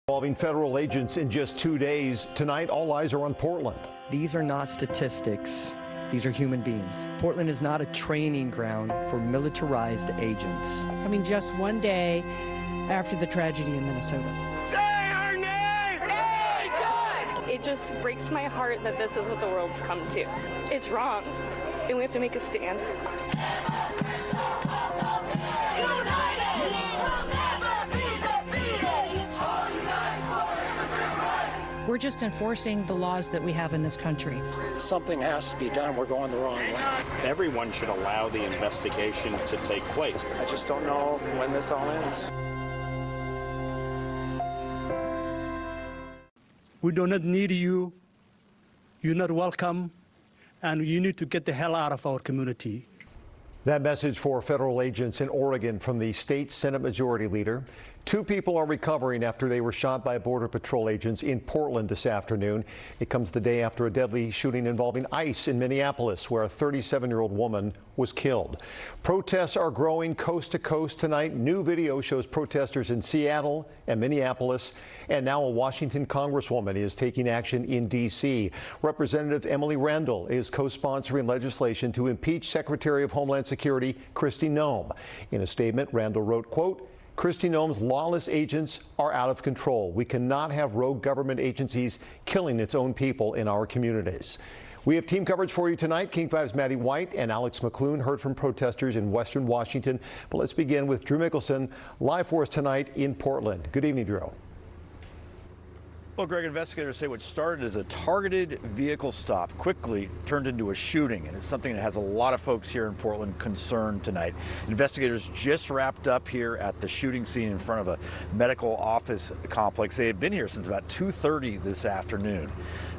Involving federal agents in just 2 days. Tonight, all eyes are on Portland. These are not statistics. These are human beings. Portland is not a training ground for militarized agents. I mean, just one day after the tragedy in Minnesota. Say her name! Hey, God! It just breaks my heart that this is what the world's come to. It's wrong, and we have to make a stand. We're just enforcing the laws that we have in this country. Something has to be done. We're going the wrong way. Everyone should allow the investigation to take place. I just don't know when this all ends. We do not need you. You're not welcome. And you need to get the hell out of our community. That message for federal agents in Oregon from the state Senate Majority Leader. 2 people are recovering after they were shot by Border Patrol agents in Portland this afternoon. It comes the day after a deadly shooting involving ICE in Minneapolis, where a 37-year-old woman was killed. Protests are growing coast to coast tonight. New video shows protesters in Seattle and Minneapolis. And now a Washington congresswoman is taking action in D.C. Representative Emily Randall is co-sponsoring legislation to impeach Secretary of Homeland Security Kristi Noem. In a statement, Randall wrote, quote, Kristi Noem's lawless agents are out of control. We cannot have rogue government agencies killing its own people in our communities. We have team coverage for you tonight. King 5's Maddie White and Alex McClune heard from protesters in Western Washington. But let's begin with Drew Mickelson, live for us tonight in Portland. Good evening, Drew. Well, Greg, investigators say what started as a targeted vehicle stop quickly turned into a shooting, and it's something that has a lot of folks here in Portland concerned tonight. Investigators just wrapped up here at the shooting scene in front of a medical office complex. They had been here since about 2:30 this afternoon.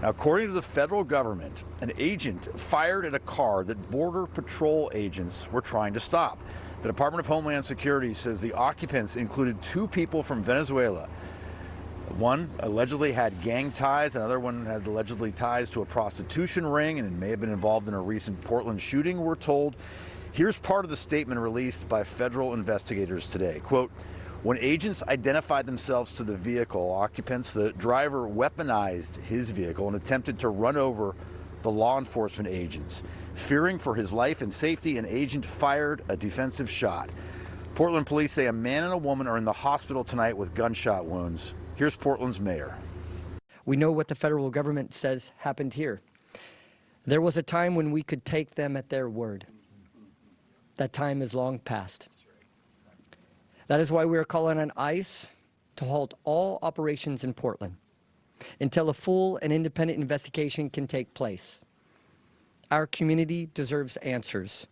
Now, according to the federal government, an agent fired at a car that Border Patrol agents were trying to stop. The Department of Homeland Security says the occupants included 2 people from Venezuela. One allegedly had gang ties, another one had allegedly ties to a prostitution ring and may have been involved in a recent Portland shooting, we're told. Here's part of the statement released by federal investigators today. Quote, when agents identified themselves to the vehicle occupants, the driver weaponized his vehicle and attempted to run over the law enforcement agents. Fearing for his life and safety, an agent fired a defensive shot. Portland police say a man and a woman are in the hospital tonight with gunshot wounds. Here's Portland's mayor. We know what the federal government says happened here. There was a time when we could take them at their word. That time is long past. That is why we are calling on ICE to halt all operations in Portland until a full and independent investigation can take place. Our community deserves answers.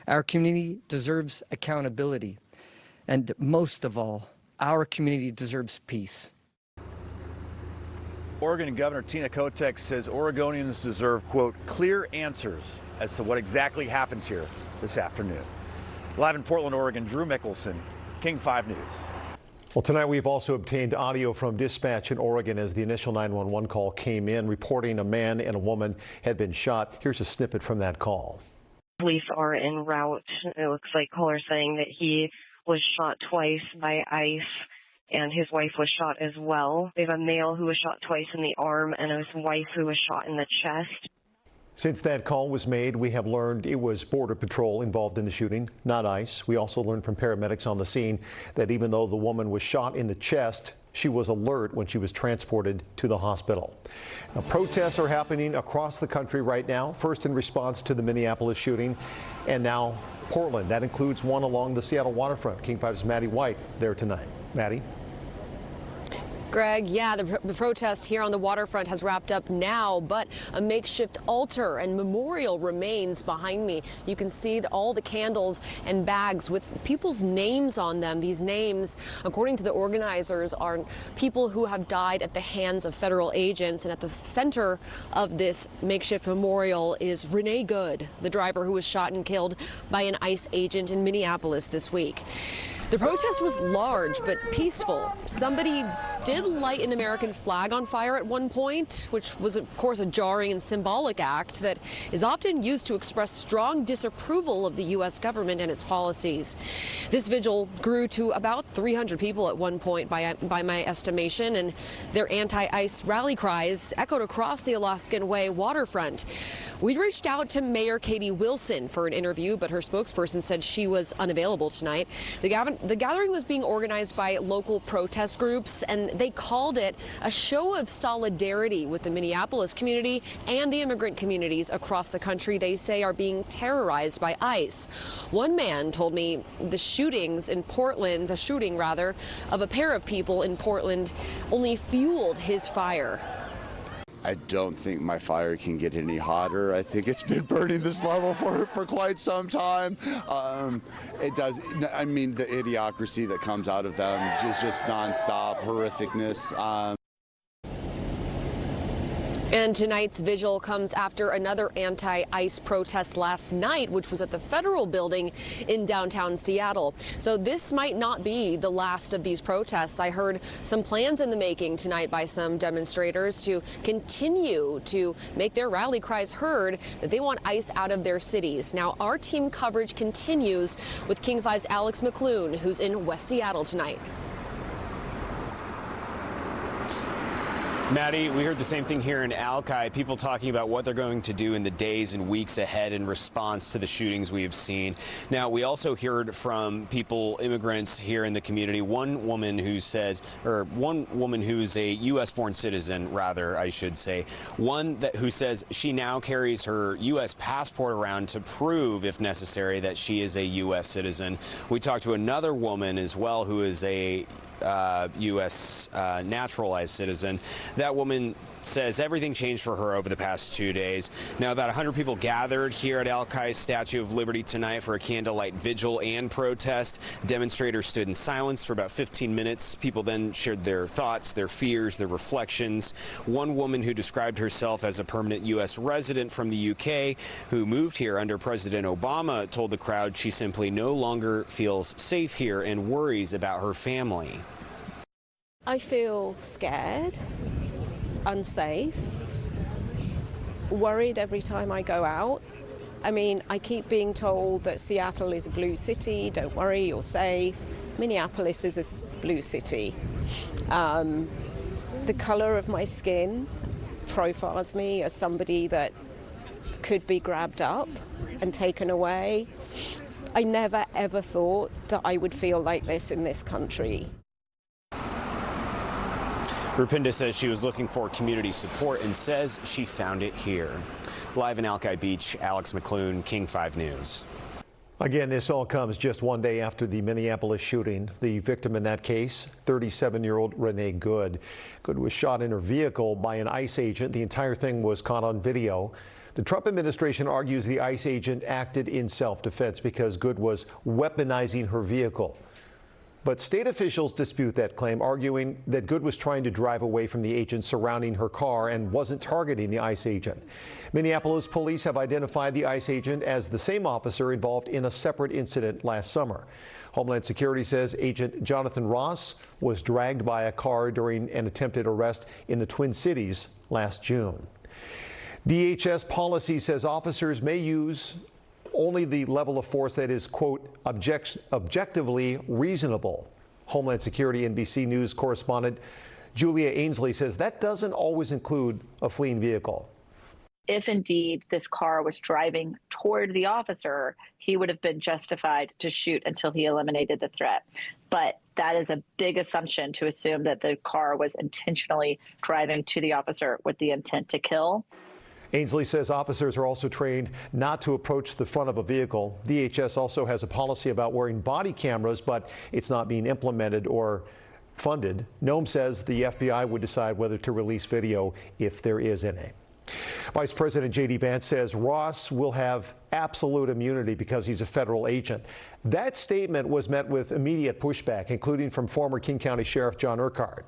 Our community deserves accountability. And most of all, our community deserves peace. Oregon Governor Tina Kotek says Oregonians deserve, quote, clear answers as to what exactly happened here this afternoon. Live in Portland, Oregon, Drew Mickelson, King 5 News. Well, tonight we've also obtained audio from dispatch in Oregon as the initial 911 call came in, reporting a man and a woman had been shot. Here's a snippet from that call. Police are en route. It looks like caller saying that he was shot twice by ICE. And his wife was shot as well. They have a male who was shot twice in the arm and his wife who was shot in the chest. Since that call was made, we have learned it was Border Patrol involved in the shooting, not ICE. We also learned from paramedics on the scene that even though the woman was shot in the chest, she was alert when she was transported to the hospital. Now, protests are happening across the country right now, first in response to the Minneapolis shooting, and now Portland. That includes one along the Seattle waterfront. King 5's Maddie White there tonight. Maddie? Greg, yeah, the protest here on the waterfront has wrapped up now, but a makeshift altar and memorial remains behind me. You can see all the candles and bags with people's names on them. These names, according to the organizers, are people who have died at the hands of federal agents. And at the center of this makeshift memorial is Renee Good, the driver who was shot and killed by an ICE agent in Minneapolis this week. The protest was large but peaceful. Somebody did light an American flag on fire at one point, which was, of course, a jarring and symbolic act that is often used to express strong disapproval of the U.S. government and its policies. This vigil grew to about 300 people at one point by my estimation, and their anti-ICE rally cries echoed across the Alaskan Way waterfront. We reached out to Mayor Katie Wilson for an interview, but her spokesperson said she was unavailable tonight. The gathering was being organized by local protest groups, and they called it a show of solidarity with the Minneapolis community and the immigrant communities across the country they say are being terrorized by ICE. One man told me the shooting of a pair of people in Portland only fueled his fire. I don't think my fire can get any hotter. I think it's been burning this level for quite some time. It does. I mean, the idiocracy that comes out of them is just nonstop horrificness. And tonight's vigil comes after another anti-ICE protest last night, which was at the federal building in downtown Seattle. So this might not be the last of these protests. I heard some plans in the making tonight by some demonstrators to continue to make their rally cries heard that they want ICE out of their cities. Now, our team coverage continues with King 5's Alex McClune, who's in West Seattle tonight. Maddie, we heard the same thing here in Alki, people talking about what they're going to do in the days and weeks ahead in response to the shootings we have seen. Now, we also heard from immigrants here in the community. One woman who's a U.S.-born citizen, rather, I should say, who says she now carries her U.S. passport around to prove, if necessary, that she is a U.S. citizen. We talked to another woman as well who is a U.S. Naturalized citizen. That woman says everything changed for her over the past 2 days. Now, about 100 people gathered here at Alki's Statue of Liberty tonight for a candlelight vigil and protest. Demonstrators stood in silence for about 15 minutes. People then shared their thoughts, their fears, their reflections. One woman who described herself as a permanent U.S. resident from the U.K. who moved here under President Obama told the crowd she simply no longer feels safe here and worries about her family. I feel scared, unsafe, worried every time I go out. I mean, I keep being told that Seattle is a blue city, don't worry, you're safe. Minneapolis is a blue city. The color of my skin profiles me as somebody that could be grabbed up and taken away. I never ever thought that I would feel like this in this country. Rupinda says she was looking for community support and says she found it here. Live in Alki Beach, Alex McClune, King 5 News. Again, this all comes just one day after the Minneapolis shooting. The victim in that case, 37-year-old Renee Good. Good was shot in her vehicle by an ICE agent. The entire thing was caught on video. The Trump administration argues the ICE agent acted in self-defense because Good was weaponizing her vehicle. But state officials dispute that claim, arguing that Good was trying to drive away from the agents surrounding her car and wasn't targeting the ICE agent. Minneapolis police have identified the ICE agent as the same officer involved in a separate incident last summer. Homeland Security says Agent Jonathan Ross was dragged by a car during an attempted arrest in the Twin Cities last June. DHS policy says officers may use only the level of force that is, quote, objectively reasonable. Homeland Security NBC News correspondent Julia Ainsley says that doesn't always include a fleeing vehicle. If indeed this car was driving toward the officer, he would have been justified to shoot until he eliminated the threat. But that is a big assumption to assume that the car was intentionally driving to the officer with the intent to kill. Ainsley says officers are also trained not to approach the front of a vehicle. DHS also has a policy about wearing body cameras, but it's not being implemented or funded. Noem says the FBI would decide whether to release video if there is any. Vice President J.D. Vance says Ross will have absolute immunity because he's a federal agent. That statement was met with immediate pushback, including from former King County Sheriff John Urquhart.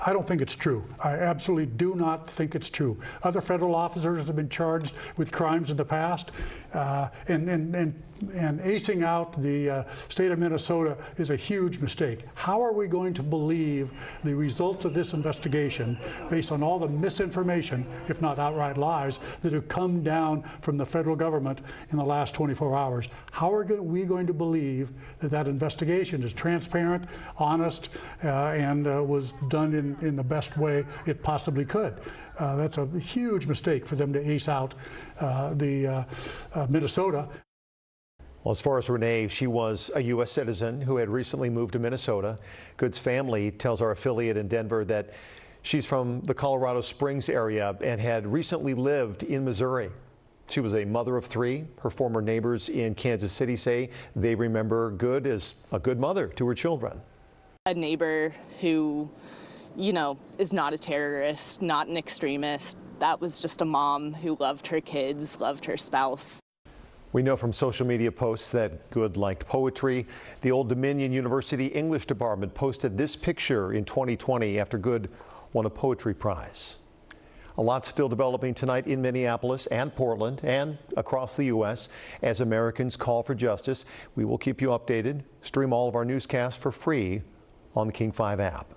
I don't think it's true. I absolutely do not think it's true. Other federal officers have been charged with crimes in the past, And acing out the state of Minnesota is a huge mistake. How are we going to believe the results of this investigation based on all the misinformation, if not outright lies, that have come down from the federal government in the last 24 hours? How are we going to believe that that investigation is transparent, honest, and was done in the best way it possibly could? That's a huge mistake for them to ace out Minnesota. Well, as far as Renee, she was a U.S. citizen who had recently moved to Minnesota. Good's family tells our affiliate in Denver that she's from the Colorado Springs area and had recently lived in Missouri. She was a mother of 3. Her former neighbors in Kansas City say they remember Good as a good mother to her children. A neighbor who, you know, is not a terrorist, not an extremist. That was just a mom who loved her kids, loved her spouse. We know from social media posts that Good liked poetry. The Old Dominion University English department posted this picture in 2020 after Good won a poetry prize. A lot still developing tonight in Minneapolis and Portland and across the U.S. as Americans call for justice. We will keep you updated. Stream all of our newscasts for free on the King 5 app.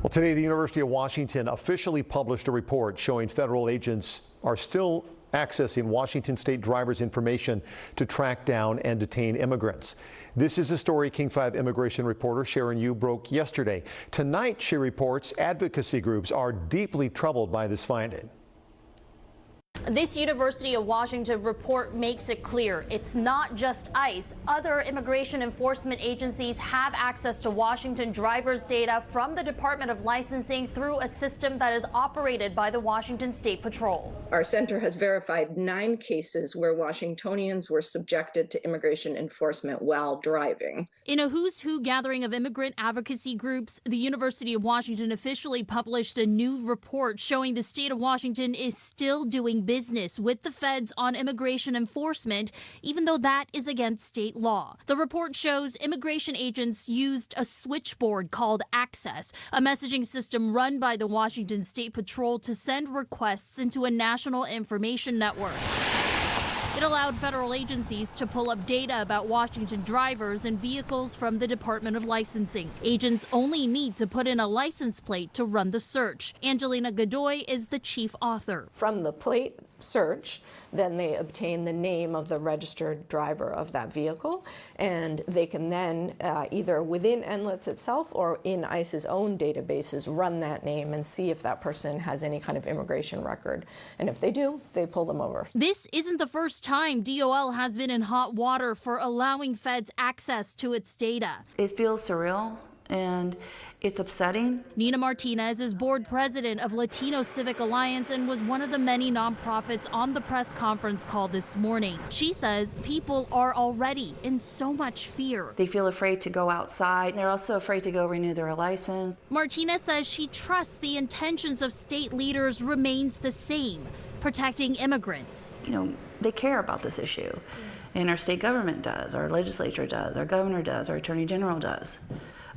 Well, today the University of Washington officially published a report showing federal agents are still accessing Washington state drivers' information to track down and detain immigrants. This is a story King 5 immigration reporter Sharon Yu broke yesterday. Tonight, she reports advocacy groups are deeply troubled by this finding. This University of Washington report makes it clear it's not just ICE. Other immigration enforcement agencies have access to Washington drivers' data from the Department of Licensing through a system that is operated by the Washington State Patrol. Our center has verified 9 cases where Washingtonians were subjected to immigration enforcement while driving. In a who's who gathering of immigrant advocacy groups, the University of Washington officially published a new report showing the state of Washington is still doing business with the feds on immigration enforcement, even though that is against state law. The report shows immigration agents used a switchboard called Access, a messaging system run by the Washington State Patrol to send requests into a national information network. It allowed federal agencies to pull up data about Washington drivers and vehicles from the Department of Licensing. Agents only need to put in a license plate to run the search. Angelina Godoy is the chief author. From the plate search, then they obtain the name of the registered driver of that vehicle, and they can then either within NLITS itself or in ICE's own databases run that name and see if that person has any kind of immigration record. And if they do, they pull them over. This isn't the first time DOL has been in hot water for allowing feds access to its data. It feels surreal and it's upsetting. Nina Martinez is board president of Latino Civic Alliance and was one of the many nonprofits on the press conference call this morning. She says people are already in so much fear. They feel afraid to go outside. They're also afraid to go renew their license. Martinez says she trusts the intentions of state leaders remains the same, protecting immigrants. You know, they care about this issue. And our state government does, our legislature does, our governor does, our attorney general does.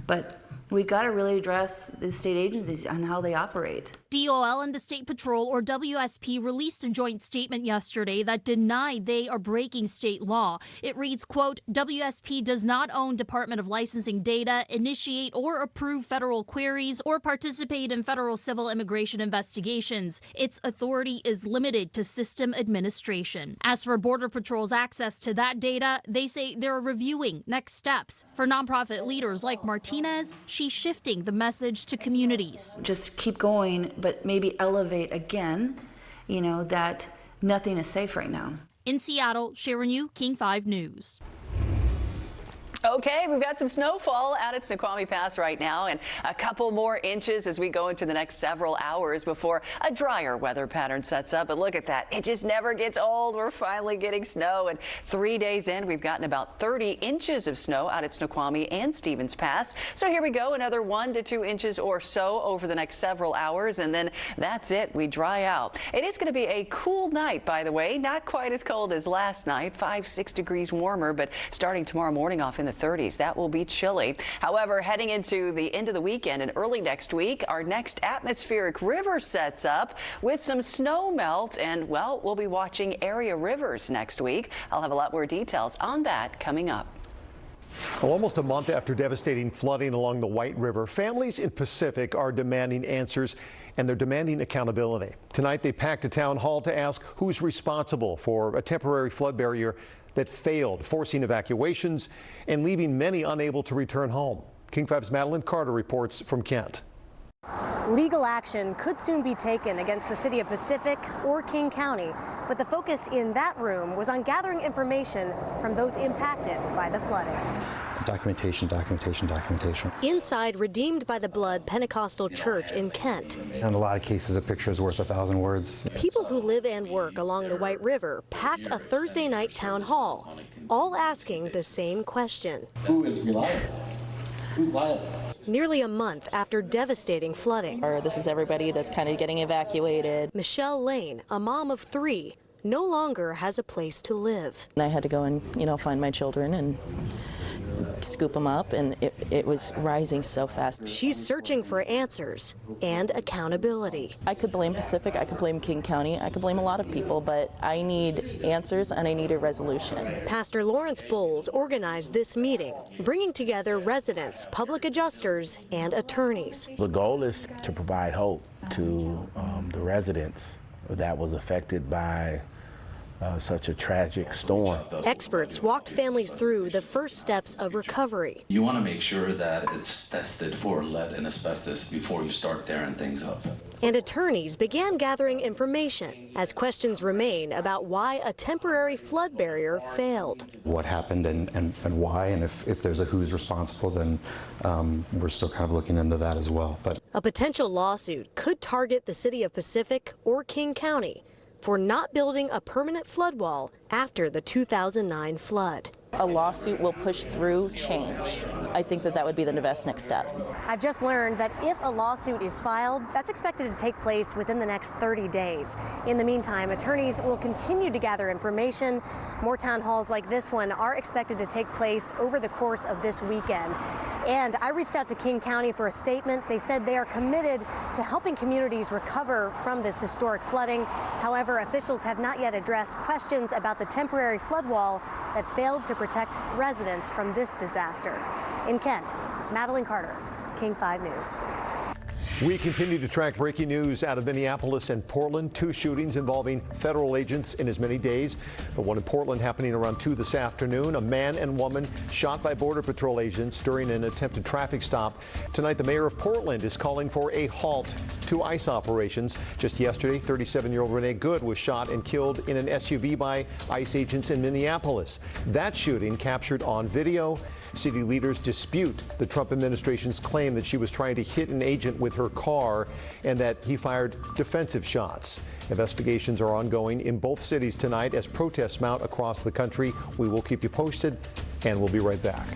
But we've got to really address the state agencies on how they operate. DOL and the State Patrol, or WSP, released a joint statement yesterday that denied they are breaking state law. It reads, quote, WSP does not own Department of Licensing data, initiate or approve federal queries, or participate in federal civil immigration investigations. Its authority is limited to system administration. As for Border Patrol's access to that data, they say they're reviewing next steps. For nonprofit leaders like Martinez, she's shifting the message to communities. Just keep going, but maybe elevate again, you know, that nothing is safe right now. In Seattle, Sharon Yu, King 5 News. Okay, we've got some snowfall out at Snoqualmie Pass right now and a couple more inches as we go into the next several hours before a drier weather pattern sets up. But look at that. It just never gets old. We're finally getting snow, and 3 days in, we've gotten about 30 inches of snow out at Snoqualmie and Stevens Pass. So here we go, another 1 to 2 inches or so over the next several hours, and then that's it. We dry out. It is going to be a cool night, by the way. Not quite as cold as last night, 5-6 degrees warmer, but starting tomorrow morning off in the 30s. That will be chilly. However, heading into the end of the weekend and early next week, our next atmospheric river sets up with some snow melt, and well, we'll be watching area rivers next week. I'll have a lot more details on that coming up. Well, almost a month after devastating flooding along the White River, families in Pacific are demanding answers, and they're demanding accountability. Tonight, they packed a town hall to ask who's responsible for a temporary flood barrier that failed, forcing evacuations and leaving many unable to return home. King 5's Madeline Carter reports from Kent. Legal action could soon be taken against the city of Pacific or King County, but the focus in that room was on gathering information from those impacted by the flooding. Documentation. Inside Redeemed by the Blood Pentecostal Church in Kent. In a lot of cases, a picture is worth 1,000 words. People who live and work along the White River packed a Thursday night town hall, all asking the same question. Who is reliable? Who's liable? Nearly a month after devastating flooding. This is everybody that's kind of getting evacuated. Michelle Lane, a mom of 3, no longer has a place to live. And I had to go and, find my children and scoop them up, and it was rising so fast. She's searching for answers and accountability. I could blame Pacific, I could blame King County, I could blame a lot of people, but I need answers and I need a resolution. Pastor Lawrence Bowles organized this meeting, bringing together residents, public adjusters, and attorneys. The goal is to provide hope to the residents that was affected by such a tragic storm. Experts walked families through the first steps of recovery. You want to make sure that it's tested for lead and asbestos before you start tearing things up. And attorneys began gathering information as questions remain about why a temporary flood barrier failed. What happened and why, and if there's a who's responsible, then we're still kind of looking into that as well. But a potential lawsuit could target the city of Pacific or King County for not building a permanent flood wall after the 2009 flood. A lawsuit will push through change. I think that would be the best next step. I've just learned that if a lawsuit is filed, that's expected to take place within the next 30 days. In the meantime, attorneys will continue to gather information. More town halls like this one are expected to take place over the course of this weekend. And I reached out to King County for a statement. They said they are committed to helping communities recover from this historic flooding. However, officials have not yet addressed questions about the temporary flood wall that failed to protect residents from this disaster. In Kent, Madeline Carter, King 5 News. We continue to track breaking news out of Minneapolis and Portland. 2 shootings involving federal agents in as many days. The one in Portland happening around 2 this afternoon. A man and woman shot by Border Patrol agents during an attempted traffic stop. Tonight, the mayor of Portland is calling for a halt to ICE operations. Just yesterday, 37-year-old Renee Good was shot and killed in an SUV by ICE agents in Minneapolis. That shooting captured on video. City leaders dispute the Trump administration's claim that she was trying to hit an agent with her car and that he fired defensive shots. Investigations are ongoing in both cities tonight as protests mount across the country. We will keep you posted, and we'll be right back.